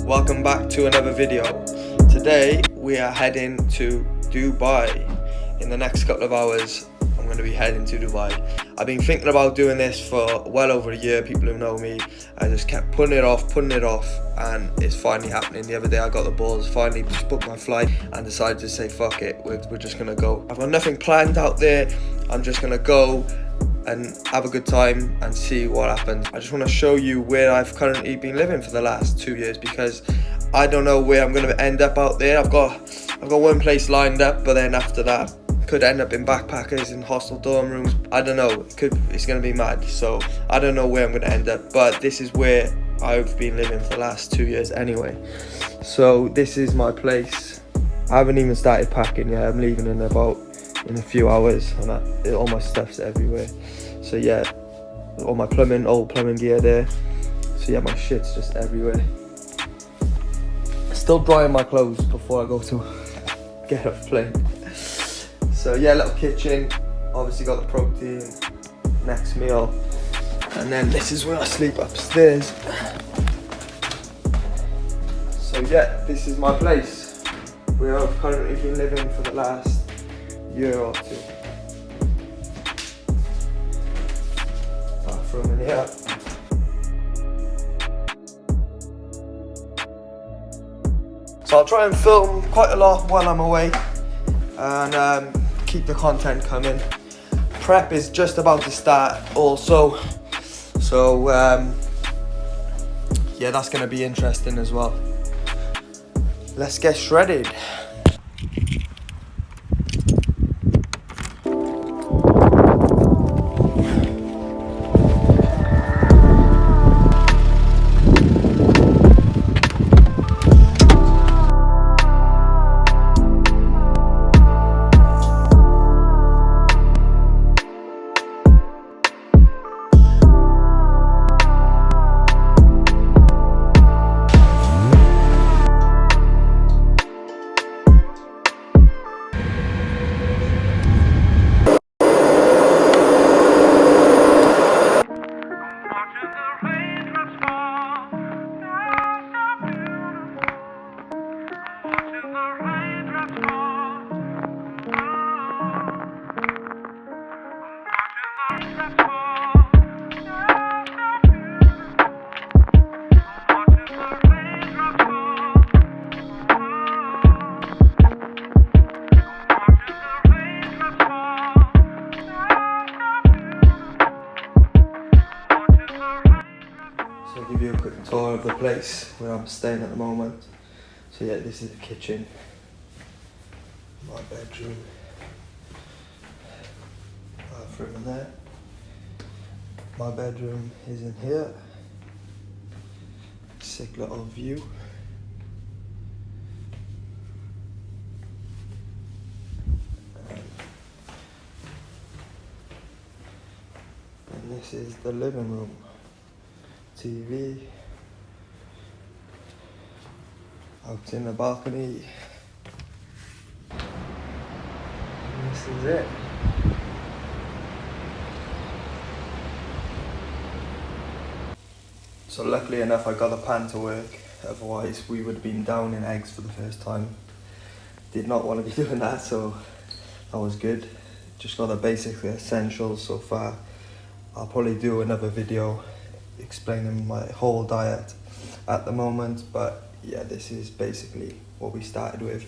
Welcome back to another video. Today we are heading to Dubai. In the next couple of hours I'm going to be heading to Dubai. I've been thinking about doing this for well over a year. People who know me, I just kept putting it off, and it's finally happening. The other day I got the balls, finally just booked my flight and decided to say fuck it, we're just going to go. I've got nothing planned out there. I'm just going to go and have a good time and see what happens. I just want to show you where I've currently been living for the last 2 years, because I don't know where I'm going to end up out there. I've got one place lined up, but then after that could end up in backpackers and hostel dorm rooms. I don't know, it's going to be mad. So I don't know where I'm going to end up, but this is where I've been living for the last 2 years anyway. So this is my place. I haven't even started packing yet. I'm leaving in a few hours, and all my stuff's everywhere. So yeah, all my old plumbing gear there. So yeah, my shit's just everywhere. Still drying my clothes before I go to get off plane. So yeah, little kitchen. Obviously got the protein, next meal, and then this is where I sleep, upstairs. So yeah, this is my place where I've currently been living for the last year or two. Bathroom in here. So I'll try and film quite a lot while I'm away and keep the content coming. Prep is just about to start also, so yeah, that's going to be interesting as well. Let's get shredded. So I'll give you a quick tour of the place where I'm staying at the moment. So yeah, this is the kitchen, my bedroom, bathroom in there. My bedroom is in here. Sick little view. And this is the living room. TV, out in the balcony, and this is it. So luckily enough I got the pan to work, otherwise we would have been down in eggs for the first time. Did not want to be doing that, so that was good. Just got the basic essentials so far. I'll probably do another video explaining my whole diet at the moment, but yeah, this is basically what we started with.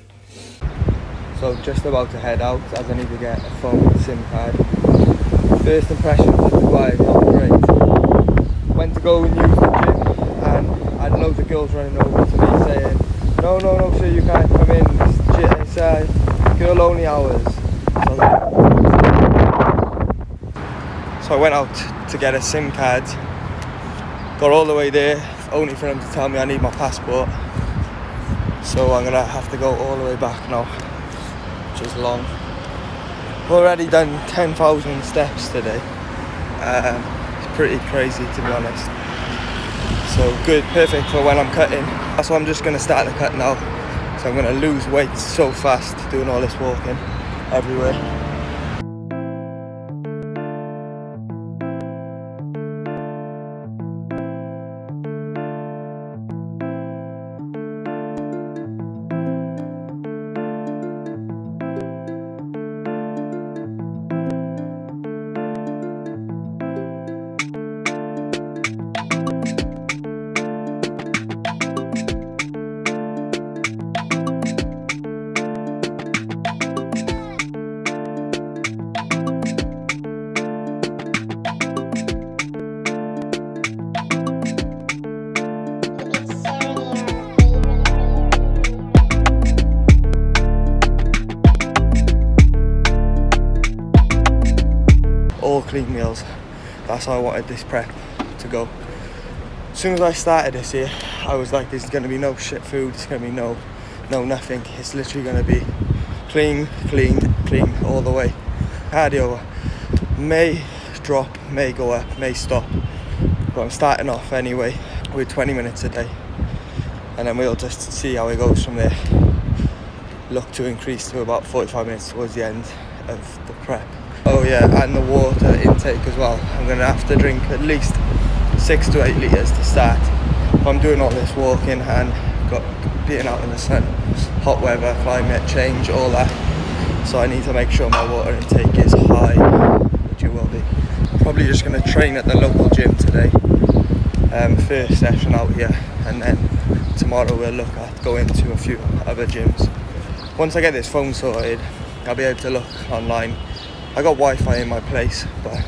So just about to head out, as I need to get a phone with SIM card. First impressions of Dubai, not great. Went to go and use the gym, and I had loads of girls running over to me saying, no sir, you can't come in, it's girl only hours. So I went out to get a SIM card. Got all the way there, only for them to tell me I need my passport. So I'm gonna have to go all the way back now, which is long. I've already done 10,000 steps today. It's pretty crazy, to be honest. so good, perfect for when I'm cutting. So I'm just going to start the cut now. So I'm going to lose weight so fast doing all this walking everywhere. All clean meals. That's how I wanted this prep to go. As soon as I started this here, I was like, there's gonna be no shit food, it's gonna be no nothing. It's literally gonna be clean all the way. Cardio may drop, may go up, may stop. But I'm starting off anyway with 20 minutes a day. And then we'll just see how it goes from there. Look to increase to about 45 minutes towards the end of the prep. Oh yeah, and the water intake as well. I'm going to have to drink at least 6 to 8 litres to start. If I'm doing all this walking and being out in the sun, hot weather, climate change, all that. So I need to make sure my water intake is high, which it will be. Probably just going to train at the local gym today. First session out here, and then tomorrow we'll look at going to a few other gyms. Once I get this phone sorted, I'll be able to look online. I got Wi-Fi in my place, but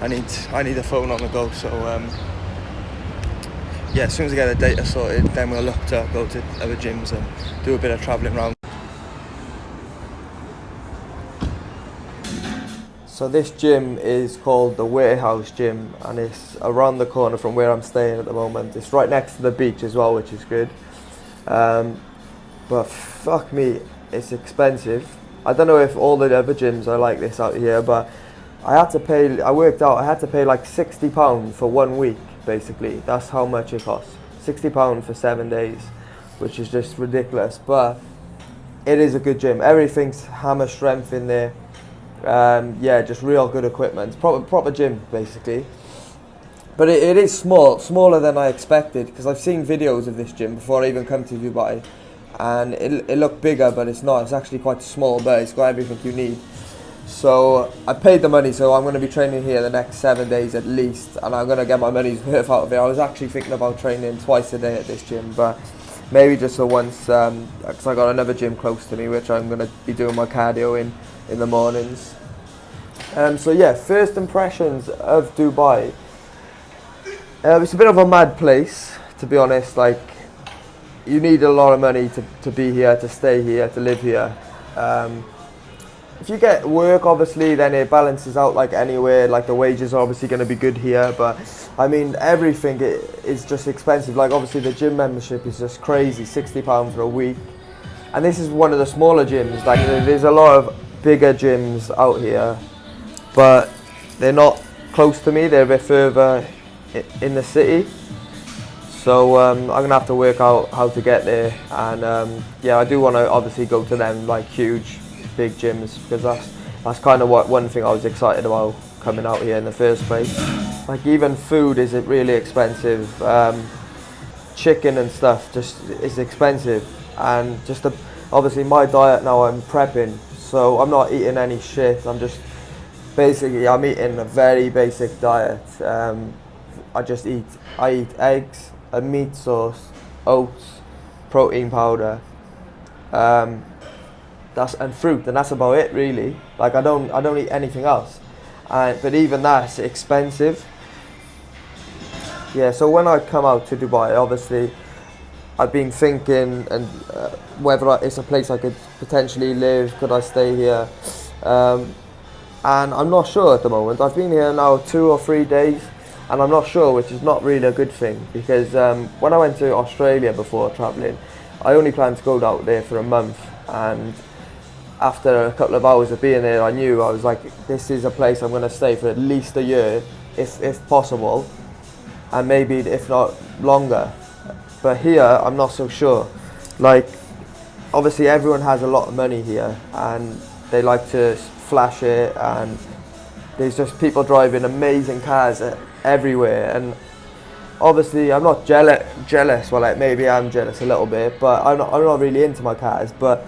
I need a phone on the go. So yeah, as soon as I get the data sorted, then we'll look to go to other gyms and do a bit of travelling around. So this gym is called the Warehouse Gym, and it's around the corner from where I'm staying at the moment. It's right next to the beach as well, which is good. But fuck me, it's expensive. I don't know if all the other gyms are like this out here, but I had to pay like £60 for 1 week, basically. That's how much it costs. £60 for 7 days, which is just ridiculous. But it is a good gym. Everything's hammer strength in there. Yeah, just real good equipment. Proper gym, basically. But it is smaller than I expected, because I've seen videos of this gym before I even come to Dubai. And it looked bigger, but it's not. It's actually quite small, but it's got everything you need. So I paid the money, so I'm going to be training here the next 7 days at least, and I'm going to get my money's worth out of it. I was actually thinking about training twice a day at this gym, but maybe just for once, because I got another gym close to me, which I'm going to be doing my cardio in the mornings. So yeah, first impressions of Dubai. It's a bit of a mad place, to be honest. Like, you need a lot of money to be here, to stay here, to live here. If you get work, obviously, then it balances out like anywhere. Like, the wages are obviously going to be good here, but I mean, everything is just expensive. Like, obviously, the gym membership is just crazy, £60 for a week. And this is one of the smaller gyms. Like, there's a lot of bigger gyms out here, but they're not close to me. They're a bit further in the city. So I'm going to have to work out how to get there, and yeah, I do want to obviously go to them, like, huge, big gyms, because that's kind of one thing I was excited about coming out here in the first place. Like, even food is really expensive. Chicken and stuff just is expensive, and just obviously my diet now, I'm prepping, so I'm not eating any shit. I'm eating a very basic diet. I eat eggs, a meat sauce, oats, protein powder, and fruit, and that's about it, really. Like, I don't eat anything else, but even that's expensive. Yeah, so when I come out to Dubai, obviously I've been thinking and whether it's a place I could potentially live. Could I stay here? And I'm not sure at the moment. I've been here now 2 or 3 days, and I'm not sure, which is not really a good thing, because when I went to Australia before travelling, I only planned to go out there for a month, and after a couple of hours of being there, I was like, this is a place I'm going to stay for at least a year, if possible. and maybe if not longer. But here, I'm not so sure. Like, obviously everyone has a lot of money here, and they like to flash it, and there's just people driving amazing cars everywhere. And obviously I'm not jealous. Well, like, maybe I'm jealous a little bit, but I'm not really into my cars. But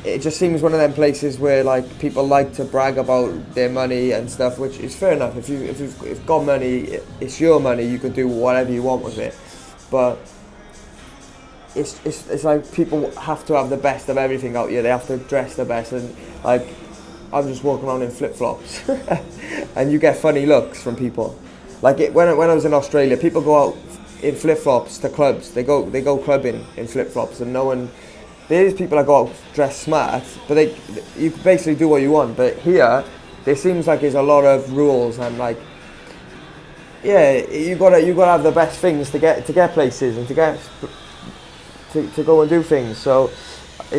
it just seems one of them places where like people like to brag about their money and stuff, which is fair enough. If you've got money, it's your money. You can do whatever you want with it. But it's like people have to have the best of everything out here. They have to dress the best, and like I'm just walking around in flip-flops, and you get funny looks from people. Like when I was in Australia, people go out in flip-flops to clubs. They go clubbing in flip-flops, and no one. There's people that go out dressed smart, but you can basically do what you want. But here, there seems like there's a lot of rules, and like, yeah, you gotta have the best things to get places and to go and do things. So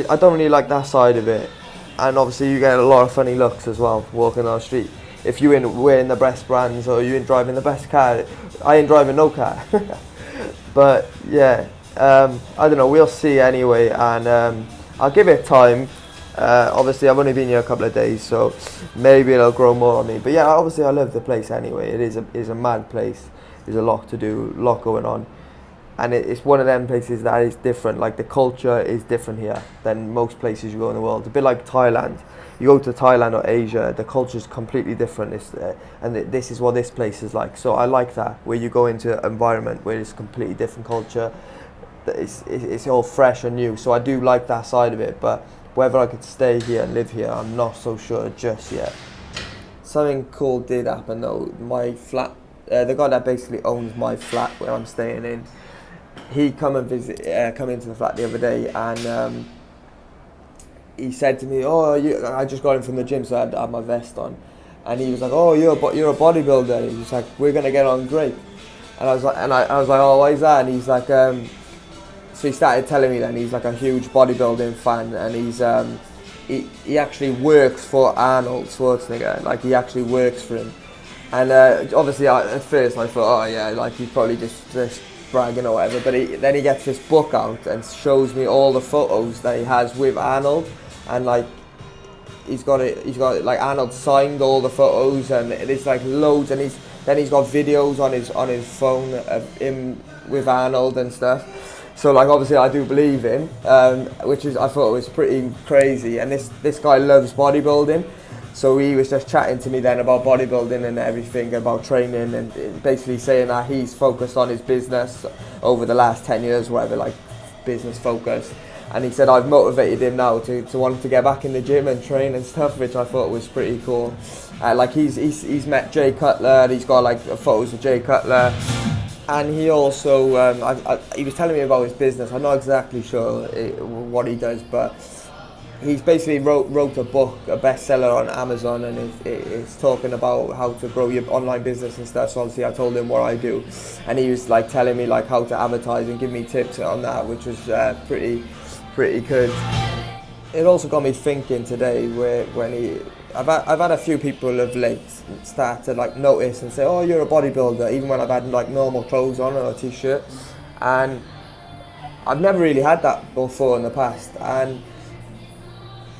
I don't really like that side of it, and obviously you get a lot of funny looks as well walking on the street. If you ain't wearing the best brands or you ain't driving the best car, I ain't driving no car. But yeah. I don't know, we'll see anyway, and I'll give it time. Obviously I've only been here a couple of days, so maybe it'll grow more on me. But yeah, obviously I love the place anyway. It is a mad place. There's a lot to do, a lot going on, and it's one of them places that is different. Like the culture is different here than most places you go in the world. A bit like Thailand. You go to Thailand or Asia, the culture is completely different. This is what this place is like. So I like that, where you go into an environment where it's a completely different culture. It's all fresh and new, so I do like that side of it. But whether I could stay here and live here, I'm not so sure just yet. Something cool did happen though. My flat, the guy that basically owns my flat where I'm staying in, he come into the flat the other day, and he said to me, "Oh, I just got in from the gym, so I had my vest on," and he was like, "Oh, you're a bodybuilder." He was like, "We're gonna get on great," and I was like, "Oh, why is that?" And he's like, So he started telling me then he's like a huge bodybuilding fan, and he actually works for Arnold Schwarzenegger. Like he actually works for him, and obviously at first I thought, oh yeah, like he's probably just bragging or whatever. But then he gets this book out and shows me all the photos that he has with Arnold, and like he's got like Arnold signed all the photos, and it's like loads, and he's got videos on his phone of him with Arnold and stuff. So like obviously I do believe him, which I thought was pretty crazy. And this guy loves bodybuilding, so he was just chatting to me then about bodybuilding and everything, about training, and basically saying that he's focused on his business over the last 10 years, whatever, like business focus. And he said I've motivated him now to want to get back in the gym and train and stuff, which I thought was pretty cool. Like he's met Jay Cutler, and he's got like photos of Jay Cutler. And he also, he was telling me about his business. I'm not exactly sure what he does, but he's basically wrote a book, a bestseller on Amazon, and it's talking about how to grow your online business and stuff. So obviously I told him what I do, and he was like telling me like how to advertise and give me tips on that, which was pretty good. It also got me thinking today, I've had a few people of late start to like notice and say, "Oh, you're a bodybuilder," even when I've had like normal clothes on or a t-shirt, and I've never really had that before in the past. And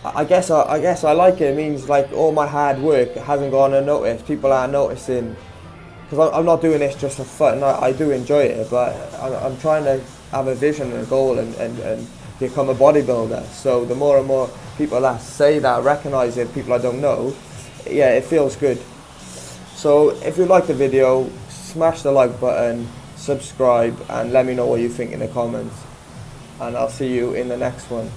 I guess I like it. It means like all my hard work hasn't gone unnoticed. People are noticing, because I'm not doing this just for fun. I do enjoy it, but I'm trying to have a vision and a goal and become a bodybuilder. So the more and more people that say that, recognise it, people I don't know, yeah, it feels good. So if you like the video, smash the like button, subscribe, and let me know what you think in the comments, and I'll see you in the next one.